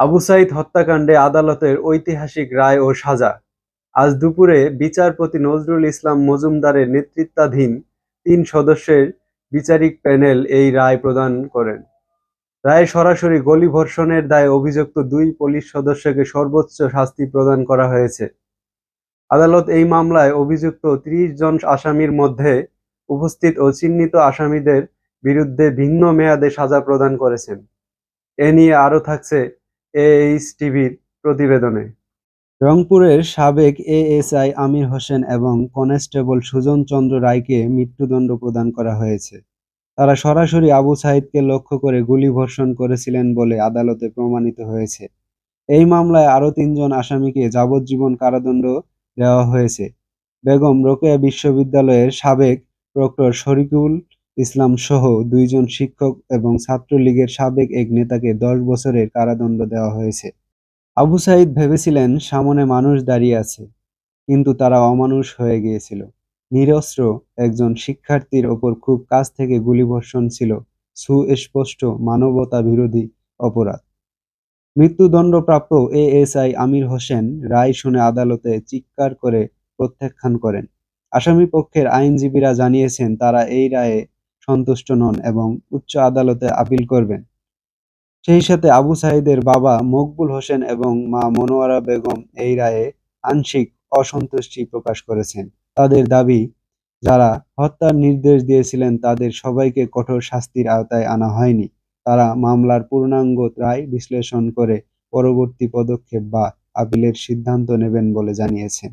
আবু সাঈদ হত্যাকাণ্ডে আদালতের ঐতিহাসিক রায় ও সাজা। আজ দুপুরে বিচারপতি নজরুল ইসলাম মজুমদারের নেতৃত্বাধীন ৩ সদস্যের বিচারিক প্যানেল এই রায় প্রদান করেন। রায়ে সরাসরি গলিবর্ষণের দায়ে অভিযুক্ত ২ পুলিশ সদস্যকে সর্বোচ্চ শাস্তি প্রদান করা হয়েছে। আদালত এই মামলায় অভিযুক্ত ৩০ জন আসামির মধ্যে উপস্থিত ও চিহ্নিত আসামিদের বিরুদ্ধে ভিন্ন মেয়াদে সাজা প্রদান করেছেন। এ নিয়ে আরও থাকছে এইচটিভির প্রতিবেদনে। রংপুরের সাবেক এএসআই আমির হোসেন এবং কনস্টেবল সুজন চন্দ্র রায়কে মৃত্যুদণ্ড প্রদান করা হয়েছে। তারা সরাসরি আবু সাঈদকে লক্ষ্য করে গুলিবর্ষণ করেছিলেন বলে আদালতে প্রমাণিত হয়েছে। এই মামলায় আরও ৩ জন আসামিকে যাবজ্জীবন কারাদণ্ড দেওয়া হয়েছে। বেগম রোকেয়া বিশ্ববিদ্যালয়ের সাবেক প্রক্টর শরীফুল ইসলাম সহ ২ জন শিক্ষক এবং ছাত্রলীগের সাবেক এক নেতাকে ১০ বছরের কারাদণ্ড দেওয়া হয়েছে। আবু সাঈদ ভেবেছিলেন সামনে মানুষ দাঁড়িয়ে আছে, কিন্তু তারা অমানুষ হয়ে গিয়েছিল। নিরস্ত্র একজন শিক্ষার্থীর ওপর খুব কাছ থেকে গুলিবর্ষণ ছিল সুস্পষ্ট মানবতাবিরোধী অপরাধ। মৃত্যুদণ্ডপ্রাপ্ত এএসআই আমির হোসেন রায় শুনে আদালতে চিৎকার করে প্রত্যাখ্যান করেন। আসামিপক্ষের আইনজীবীরা জানিয়েছেন তারা এই রায়ে সন্তুষ্ট নন এবং উচ্চ আদালতে আপিল করবেন। সেই সাথে আবু সাঈদের বাবা মকবুল হোসেন এবং মা মনোয়ারা বেগম এই রায়ে আংশিক অসন্তুষ্টি প্রকাশ করেছেন। তাদের দাবি, যারা হত্যার নির্দেশ দিয়েছিলেন তাদের সবাইকে কঠোর শাস্তির আওতায় আনা হয়নি। তারা মামলার পূর্ণাঙ্গ রায় বিশ্লেষণ করে পরবর্তী পদক্ষেপ বা আপিলের সিদ্ধান্ত নেবেন বলে জানিয়েছেন।